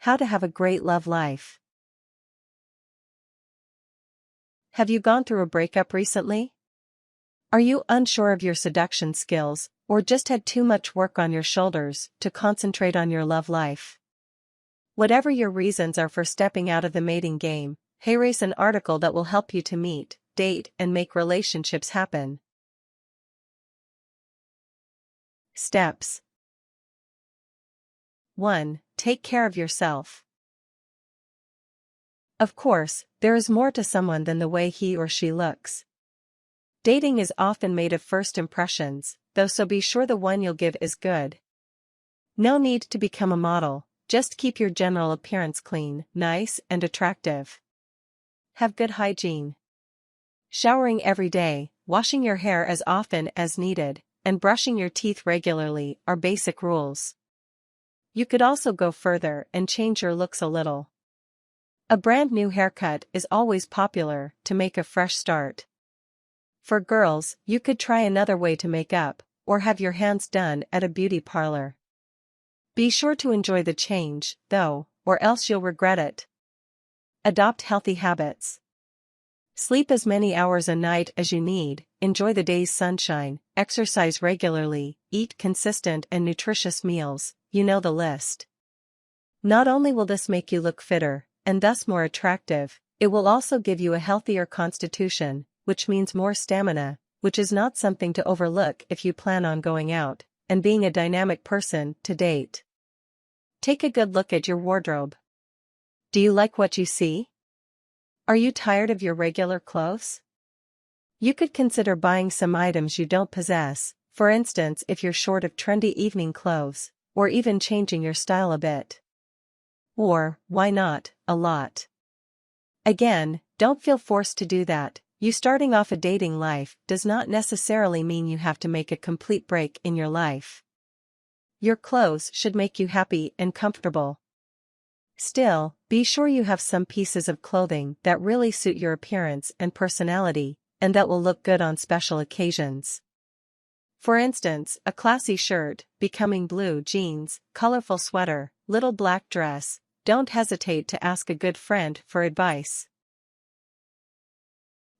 How to have a great love life. Have you gone through a breakup recently? Are you unsure of your seduction skills, or just had too much work on your shoulders to concentrate on your love life? Whatever your reasons are for stepping out of the mating game, here's an article that will help you to meet, date, and make relationships happen. Steps. 1. Take care of yourself. Of course, there is more to someone than the way he or she looks. Dating is often made of first impressions, though, so be sure the one you'll give is good. No need to become a model, just keep your general appearance clean, nice, and attractive. Have good hygiene. Showering every day, washing your hair as often as needed, and brushing your teeth regularly are basic rules. You could also go further and change your looks a little. A brand new haircut is always popular to make a fresh start. For girls, you could try another way to make up, or have your hands done at a beauty parlor. Be sure to enjoy the change, though, or else you'll regret it. Adopt healthy habits. Sleep as many hours a night as you need, enjoy the day's sunshine, exercise regularly, eat consistent and nutritious meals, you know the list. Not only will this make you look fitter, and thus more attractive, it will also give you a healthier constitution, which means more stamina, which is not something to overlook if you plan on going out and being a dynamic person to date. Take a good look at your wardrobe. Do you like what you see? Are you tired of your regular clothes? You could consider buying some items you don't possess, for instance if you're short of trendy evening clothes, or even changing your style a bit. Or, why not, a lot. Again, don't feel forced to do that. You starting off a dating life does not necessarily mean you have to make a complete break in your life. Your clothes should make you happy and comfortable. Still, be sure you have some pieces of clothing that really suit your appearance and personality, and that will look good on special occasions. For instance, a classy shirt, becoming blue jeans, colorful sweater, little black dress. Don't hesitate to ask a good friend for advice.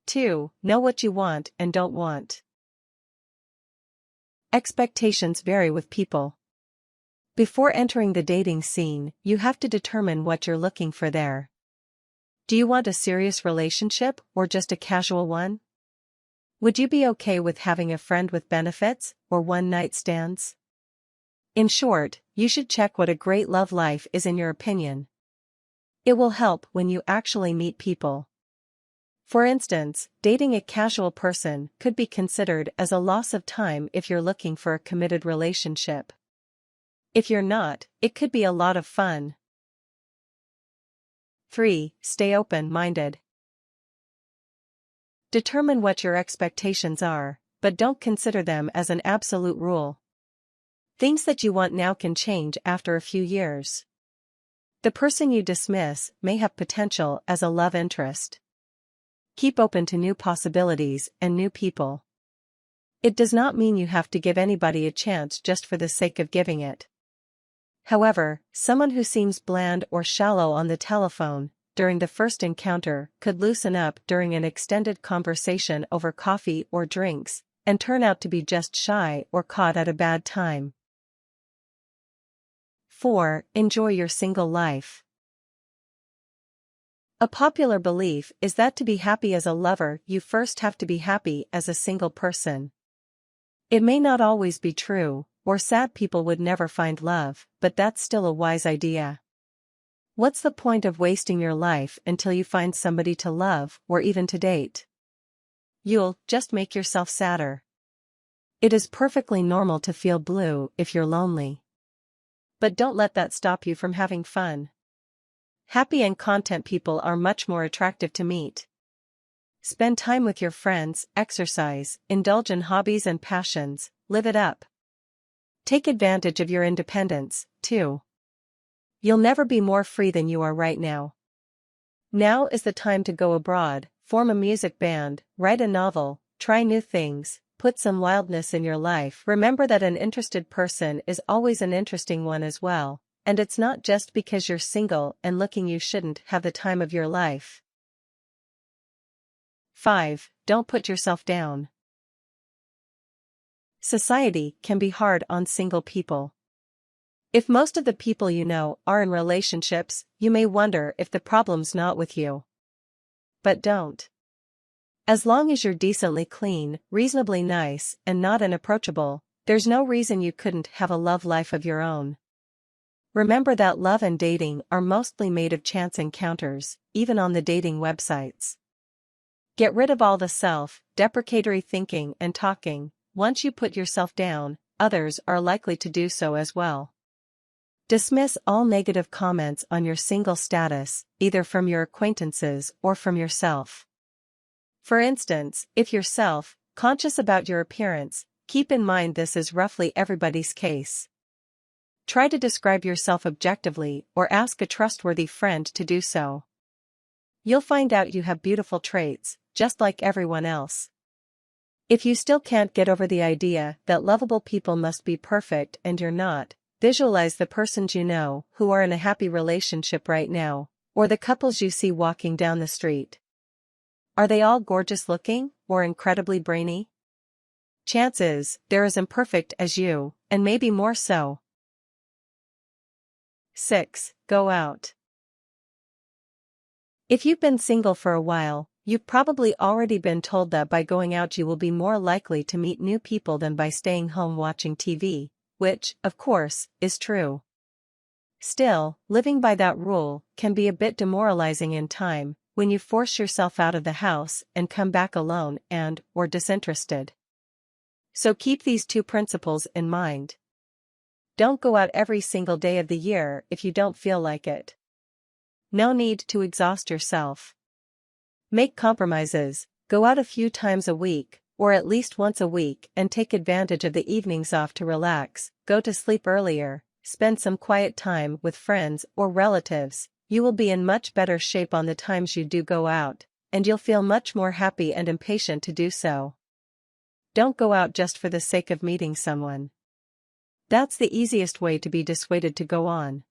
2. Know what you want and don't want. Expectations vary with people. Before entering the dating scene, you have to determine what you're looking for there. Do you want a serious relationship or just a casual one? Would you be okay with having a friend with benefits or one-night stands? In short, you should check what a great love life is in your opinion. It will help when you actually meet people. For instance, dating a casual person could be considered as a loss of time if you're looking for a committed relationship. If you're not, it could be a lot of fun. 3. Stay open-minded. Determine what your expectations are, but don't consider them as an absolute rule. Things that you want now can change after a few years. The person you dismiss may have potential as a love interest. Keep open to new possibilities and new people. It does not mean you have to give anybody a chance just for the sake of giving it. However, someone who seems bland or shallow on the telephone during the first encounter could loosen up during an extended conversation over coffee or drinks, and turn out to be just shy or caught at a bad time. 4. Enjoy your single life. A popular belief is that to be happy as a lover, you first have to be happy as a single person. It may not always be true, or sad people would never find love, but that's still a wise idea. What's the point of wasting your life until you find somebody to love or even to date? You'll just make yourself sadder. It is perfectly normal to feel blue if you're lonely. But don't let that stop you from having fun. Happy and content people are much more attractive to meet. Spend time with your friends, exercise, indulge in hobbies and passions, live it up. Take advantage of your independence, too. You'll never be more free than you are right now. Now is the time to go abroad, form a music band, write a novel, try new things, put some wildness in your life. Remember that an interested person is always an interesting one as well, and it's not just because you're single and looking you shouldn't have the time of your life. 5. Don't put yourself down. Society can be hard on single people. If most of the people you know are in relationships, you may wonder if the problem's not with you. But don't. As long as you're decently clean, reasonably nice, and not unapproachable, there's no reason you couldn't have a love life of your own. Remember that love and dating are mostly made of chance encounters, even on the dating websites. Get rid of all the self-deprecatory thinking and talking. Once you put yourself down, others are likely to do so as well. Dismiss all negative comments on your single status, either from your acquaintances or from yourself. For instance, if you're self-conscious about your appearance, keep in mind this is roughly everybody's case. Try to describe yourself objectively or ask a trustworthy friend to do so. You'll find out you have beautiful traits, just like everyone else. If you still can't get over the idea that lovable people must be perfect and you're not, visualize the persons you know who are in a happy relationship right now, or the couples you see walking down the street. Are they all gorgeous looking, or incredibly brainy? Chances they're as imperfect as you, and maybe more so. 6. Go out. If you've been single for a while, you've probably already been told that by going out you will be more likely to meet new people than by staying home watching TV, which, of course, is true. Still, living by that rule can be a bit demoralizing in time, when you force yourself out of the house and come back alone or disinterested. So keep these two principles in mind. Don't go out every single day of the year if you don't feel like it. No need to exhaust yourself. Make compromises, go out a few times a week, or at least once a week, and take advantage of the evenings off to relax, go to sleep earlier, spend some quiet time with friends or relatives. You will be in much better shape on the times you do go out, and you'll feel much more happy and impatient to do so. Don't go out just for the sake of meeting someone. That's the easiest way to be dissuaded to go on.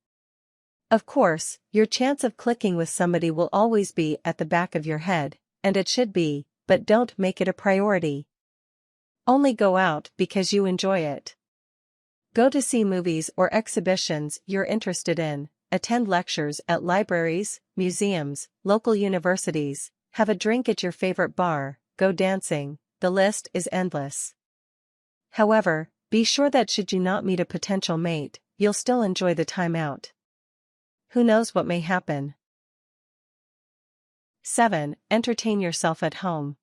Of course, your chance of clicking with somebody will always be at the back of your head, and it should be, but don't make it a priority. Only go out because you enjoy it. Go to see movies or exhibitions you're interested in, attend lectures at libraries, museums, local universities, have a drink at your favorite bar, go dancing, the list is endless. However, be sure that should you not meet a potential mate, you'll still enjoy the time out. Who knows what may happen? 7. Entertain yourself at home.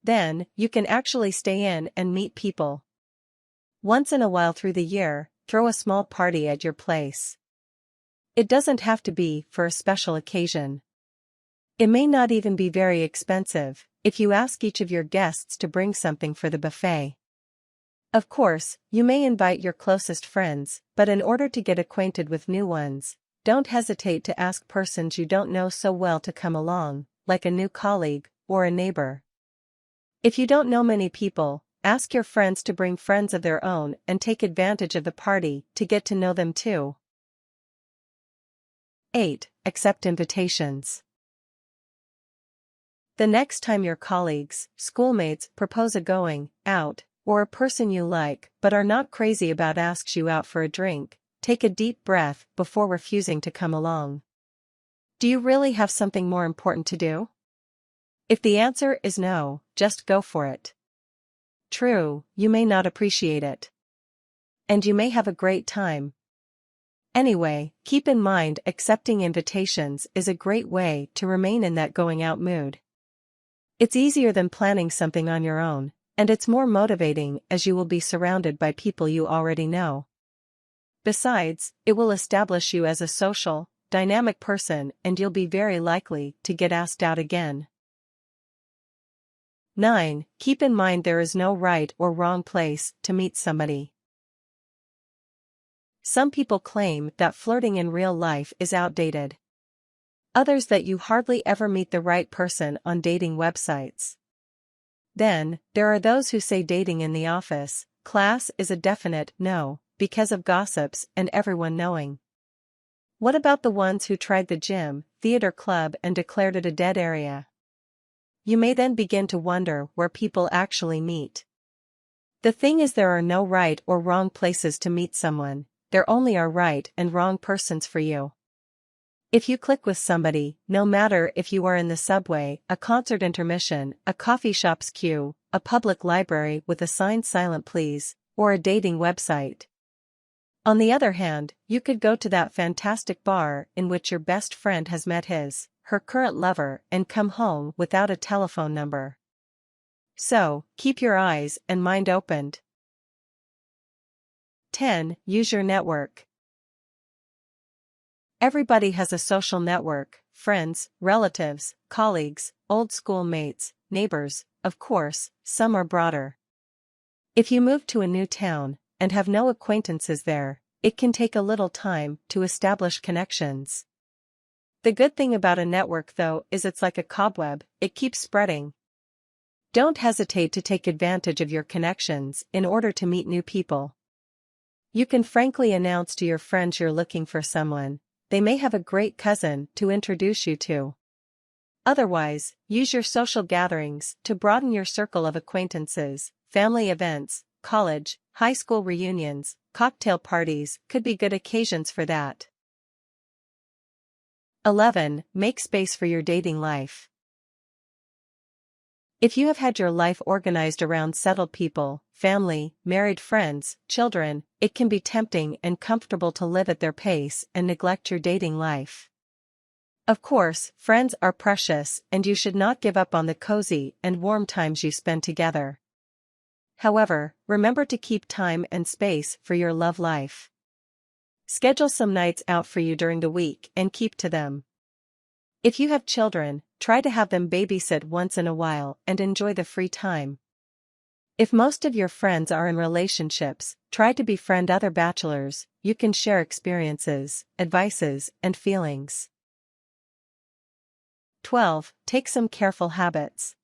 Then, you can actually stay in and meet people. Once in a while through the year, throw a small party at your place. It doesn't have to be for a special occasion. It may not even be very expensive, if you ask each of your guests to bring something for the buffet. Of course, you may invite your closest friends, but in order to get acquainted with new ones, don't hesitate to ask persons you don't know so well to come along, like a new colleague or a neighbor. If you don't know many people, ask your friends to bring friends of their own and take advantage of the party to get to know them too. 8. Accept invitations. The next time your colleagues, schoolmates propose a going out, or a person you like but are not crazy about asks you out for a drink, take a deep breath before refusing to come along. Do you really have something more important to do? If the answer is no, just go for it. True, you may not appreciate it. And you may have a great time. Anyway, keep in mind accepting invitations is a great way to remain in that going out mood. It's easier than planning something on your own, and it's more motivating as you will be surrounded by people you already know. Besides, it will establish you as a social, dynamic person and you'll be very likely to get asked out again. 9. Keep in mind there is no right or wrong place to meet somebody. Some people claim that flirting in real life is outdated. Others that you hardly ever meet the right person on dating websites. Then, there are those who say dating in the office, class is a definite no, because of gossips and everyone knowing. What about the ones who tried the gym, theater club and declared it a dead area? You may then begin to wonder where people actually meet. The thing is, there are no right or wrong places to meet someone, there only are right and wrong persons for you. If you click with somebody, no matter if you are in the subway, a concert intermission, a coffee shop's queue, a public library with a sign "Silent Please," or a dating website. On the other hand, you could go to that fantastic bar in which your best friend has met her current lover and come home without a telephone number. So, keep your eyes and mind opened. 10. Use your network. Everybody has a social network: friends, relatives, colleagues, old schoolmates, neighbors, of course, some are broader. If you move to a new town and have no acquaintances there, it can take a little time to establish connections. The good thing about a network, though, is it's like a cobweb, it keeps spreading. Don't hesitate to take advantage of your connections in order to meet new people. You can frankly announce to your friends you're looking for someone. They may have a great cousin to introduce you to. Otherwise, use your social gatherings to broaden your circle of acquaintances. Family events, college, high school reunions, cocktail parties could be good occasions for that. 11. Make space for your dating life. If you have had your life organized around settled people, family, married friends, children, it can be tempting and comfortable to live at their pace and neglect your dating life. Of course, friends are precious and you should not give up on the cozy and warm times you spend together. However, remember to keep time and space for your love life. Schedule some nights out for you during the week and keep to them. If you have children, try to have them babysit once in a while and enjoy the free time. If most of your friends are in relationships, try to befriend other bachelors. You can share experiences, advices, and feelings. 12. Take some careful habits.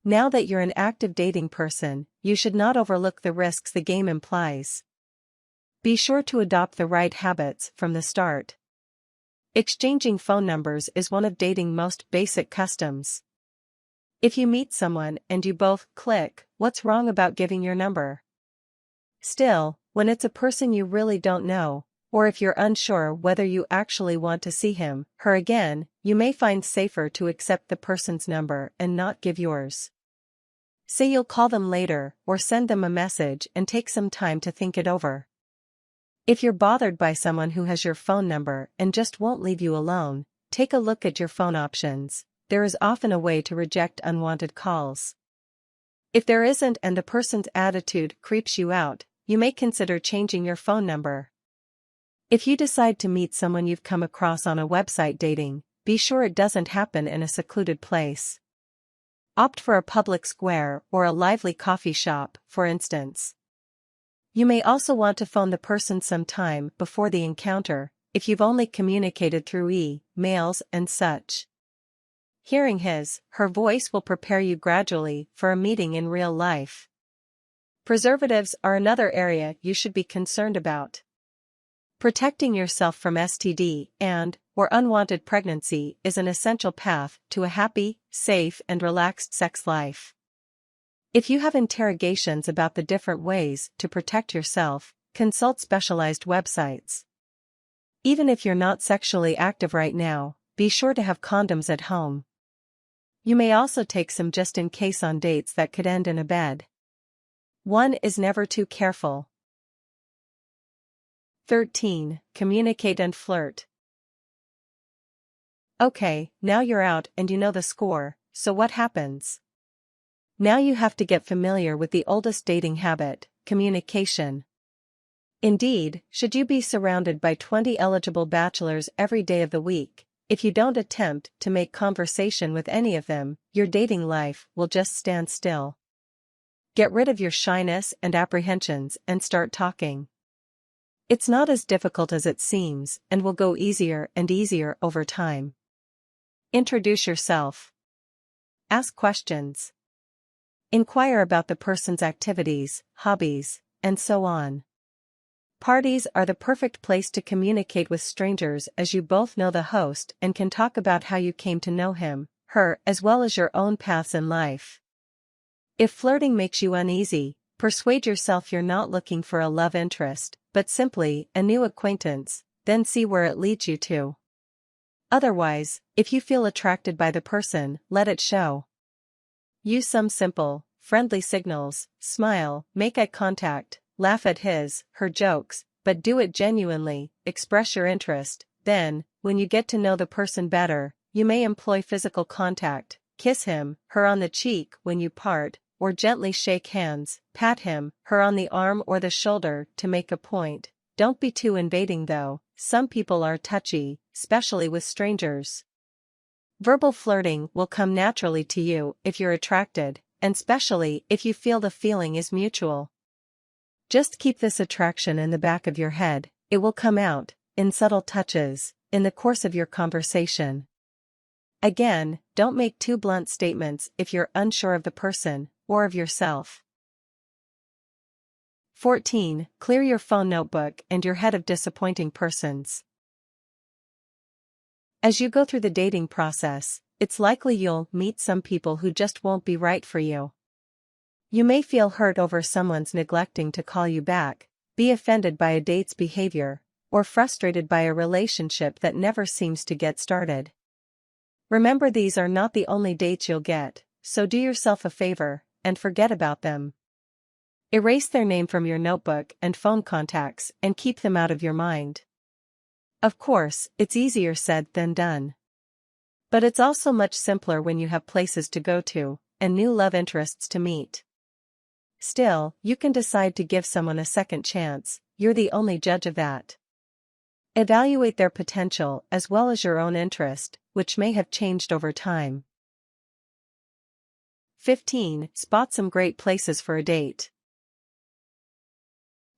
Now that you're an active dating person, you should not overlook the risks the game implies. Be sure to adopt the right habits from the start. Exchanging phone numbers is one of dating's most basic customs. If you meet someone and you both click, what's wrong about giving your number? Still, when it's a person you really don't know, or if you're unsure whether you actually want to see him, her again, you may find safer to accept the person's number and not give yours. Say you'll call them later or send them a message and take some time to think it over. If you're bothered by someone who has your phone number and just won't leave you alone, take a look at your phone options. There is often a way to reject unwanted calls. If there isn't and the person's attitude creeps you out, you may consider changing your phone number. If you decide to meet someone you've come across on a website dating, be sure it doesn't happen in a secluded place. Opt for a public square or a lively coffee shop, for instance. You may also want to phone the person some time before the encounter, if you've only communicated through e-mails and such. Hearing her voice will prepare you gradually for a meeting in real life. Preservatives are another area you should be concerned about. Protecting yourself from STD or unwanted pregnancy is an essential path to a happy, safe and relaxed sex life. If you have interrogations about the different ways to protect yourself, consult specialized websites. Even if you're not sexually active right now, be sure to have condoms at home. You may also take some just in case on dates that could end in a bed. One is never too careful. 13. Communicate and flirt. Okay, now you're out and you know the score, so what happens? Now you have to get familiar with the oldest dating habit, communication. Indeed, should you be surrounded by 20 eligible bachelors every day of the week, if you don't attempt to make conversation with any of them, your dating life will just stand still. Get rid of your shyness and apprehensions and start talking. It's not as difficult as it seems and will go easier and easier over time. Introduce yourself. Ask questions. Inquire about the person's activities, hobbies, and so on. Parties are the perfect place to communicate with strangers as you both know the host and can talk about how you came to know him, her, as well as your own paths in life. If flirting makes you uneasy, persuade yourself you're not looking for a love interest, but simply a new acquaintance, then see where it leads you to. Otherwise, if you feel attracted by the person, let it show. Use some simple, friendly signals, smile, make eye contact, laugh at his, her jokes, but do it genuinely, express your interest. Then, when you get to know the person better, you may employ physical contact, kiss him, her on the cheek when you part, or gently shake hands, pat him, her on the arm or the shoulder to make a point. Don't be too invading though, some people are touchy, especially with strangers. Verbal flirting will come naturally to you if you're attracted, and especially if you feel the feeling is mutual. Just keep this attraction in the back of your head, it will come out, in subtle touches, in the course of your conversation. Again, don't make too blunt statements if you're unsure of the person, or of yourself. 14. Clear your phone notebook and your head of disappointing persons. As you go through the dating process, it's likely you'll meet some people who just won't be right for you. You may feel hurt over someone's neglecting to call you back, be offended by a date's behavior, or frustrated by a relationship that never seems to get started. Remember, these are not the only dates you'll get, so do yourself a favor, and forget about them. Erase their name from your notebook and phone contacts and keep them out of your mind. Of course, it's easier said than done. But it's also much simpler when you have places to go to, and new love interests to meet. Still, you can decide to give someone a second chance, you're the only judge of that. Evaluate their potential as well as your own interest, which may have changed over time. 15. Spot some great places for a date.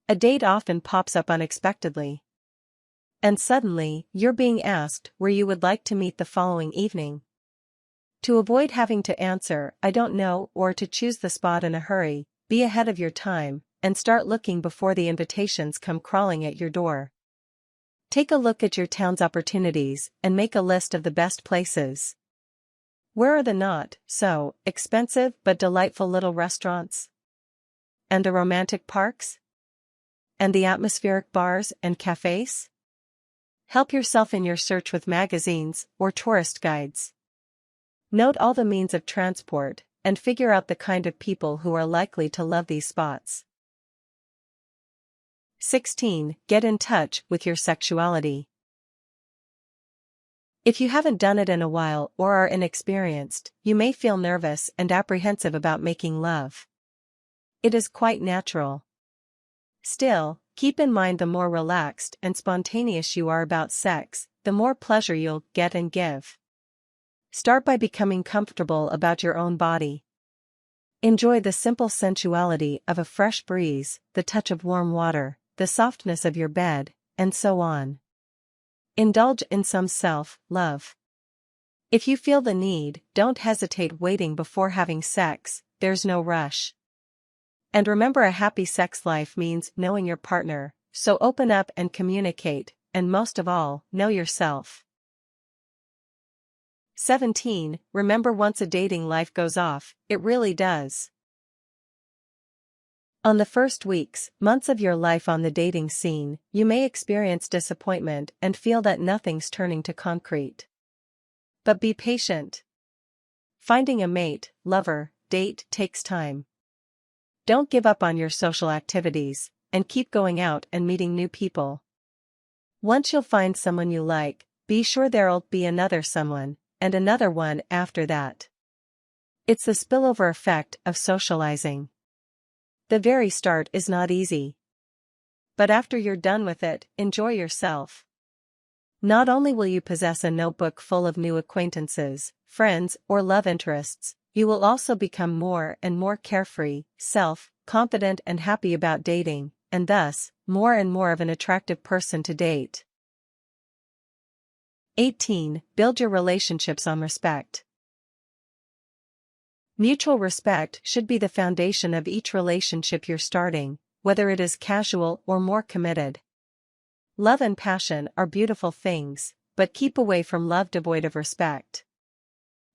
A date often pops up unexpectedly. And suddenly, you're being asked where you would like to meet the following evening. To avoid having to answer, "I don't know," or to choose the spot in a hurry, be ahead of your time, and start looking before the invitations come crawling at your door. Take a look at your town's opportunities and make a list of the best places. Where are the not so expensive but delightful little restaurants? And the romantic parks? And the atmospheric bars and cafes? Help yourself in your search with magazines or tourist guides. Note all the means of transport, and figure out the kind of people who are likely to love these spots. 16. Get in touch with your sexuality. If you haven't done it in a while or are inexperienced, you may feel nervous and apprehensive about making love. It is quite natural. Still, keep in mind the more relaxed and spontaneous you are about sex, the more pleasure you'll get and give. Start by becoming comfortable about your own body. Enjoy the simple sensuality of a fresh breeze, the touch of warm water, the softness of your bed, and so on. Indulge in some self-love. If you feel the need, don't hesitate waiting before having sex, there's no rush. And remember, a happy sex life means knowing your partner, so open up and communicate, and most of all, know yourself. 17. Remember, once a dating life goes off, it really does. On the first weeks, months of your life on the dating scene, you may experience disappointment and feel that nothing's turning to concrete. But be patient. Finding a mate, lover, date takes time. Don't give up on your social activities, and keep going out and meeting new people. Once you'll find someone you like, be sure there'll be another someone, and another one after that. It's the spillover effect of socializing. The very start is not easy. But after you're done with it, enjoy yourself. Not only will you possess a notebook full of new acquaintances, friends, or love interests, you will also become more and more carefree, self-confident and happy about dating, and thus, more and more of an attractive person to date. 18. Build your relationships on respect. Mutual respect should be the foundation of each relationship you're starting, whether it is casual or more committed. Love and passion are beautiful things, but keep away from love devoid of respect.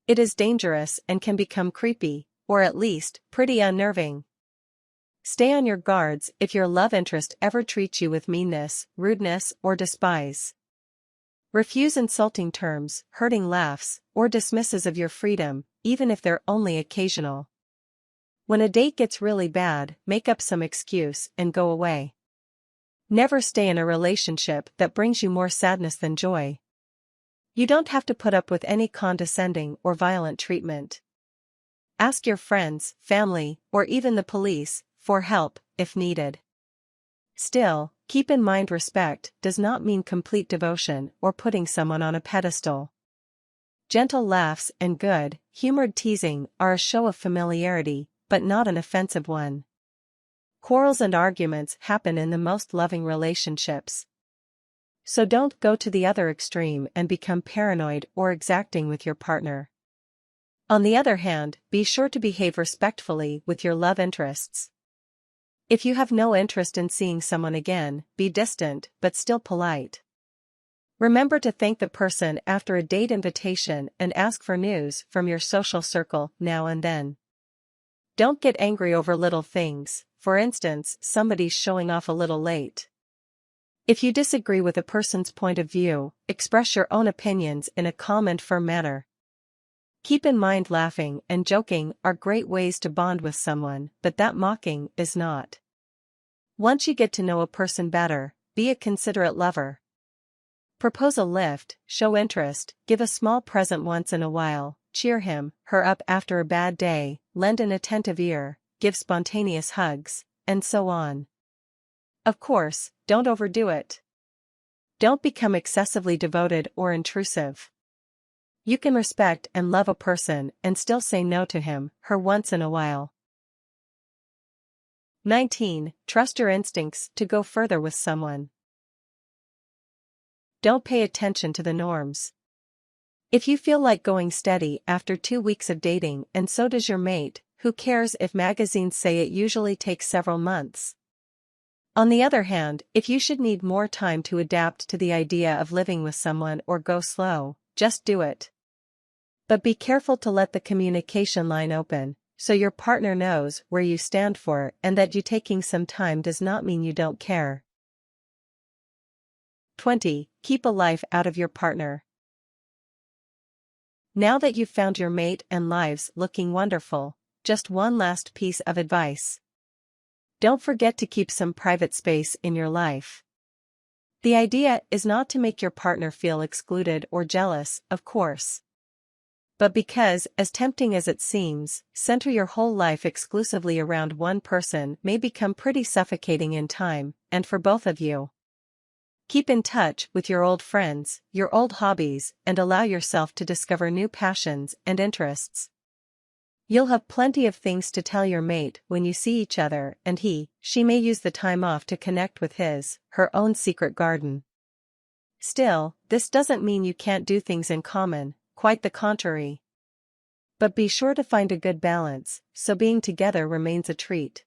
It is dangerous and can become creepy, or at least, pretty unnerving. Stay on your guards if your love interest ever treats you with meanness, rudeness, or despise. Refuse insulting terms, hurting laughs, or dismisses of your freedom, even if they're only occasional. When a date gets really bad, make up some excuse and go away. Never stay in a relationship that brings you more sadness than joy. You don't have to put up with any condescending or violent treatment. Ask your friends, family, or even the police for help if needed. Still, keep in mind respect does not mean complete devotion or putting someone on a pedestal. Gentle laughs and good-humored teasing are a show of familiarity, but not an offensive one. Quarrels and arguments happen in the most loving relationships. So don't go to the other extreme and become paranoid or exacting with your partner. On the other hand, be sure to behave respectfully with your love interests. If you have no interest in seeing someone again, be distant but still polite. Remember to thank the person after a date invitation and ask for news from your social circle now and then. Don't get angry over little things, for instance, somebody's showing off a little late. If you disagree with a person's point of view, express your own opinions in a calm and firm manner. Keep in mind laughing and joking are great ways to bond with someone, but that mocking is not. Once you get to know a person better, be a considerate lover. Propose a lift, show interest, give a small present once in a while, cheer him, her up after a bad day, lend an attentive ear, give spontaneous hugs, and so on. Of course, don't overdo it. Don't become excessively devoted or intrusive. You can respect and love a person and still say no to him, her once in a while. 19. Trust your instincts to go further with someone. Don't pay attention to the norms. If you feel like going steady after 2 weeks of dating and so does your mate, who cares if magazines say it usually takes several months? On the other hand, if you should need more time to adapt to the idea of living with someone or go slow, just do it. But be careful to let the communication line open, so your partner knows where you stand for and that you taking some time does not mean you don't care. 20. Keep a life out of your partner. Now that you've found your mate and lives looking wonderful, just one last piece of advice. Don't forget to keep some private space in your life. The idea is not to make your partner feel excluded or jealous, of course. But because, as tempting as it seems, center your whole life exclusively around one person may become pretty suffocating in time, and for both of you. Keep in touch with your old friends, your old hobbies, and allow yourself to discover new passions and interests. You'll have plenty of things to tell your mate when you see each other, and she may use the time off to connect with her own secret garden. Still, this doesn't mean you can't do things in common. Quite the contrary. But be sure to find a good balance, so being together remains a treat.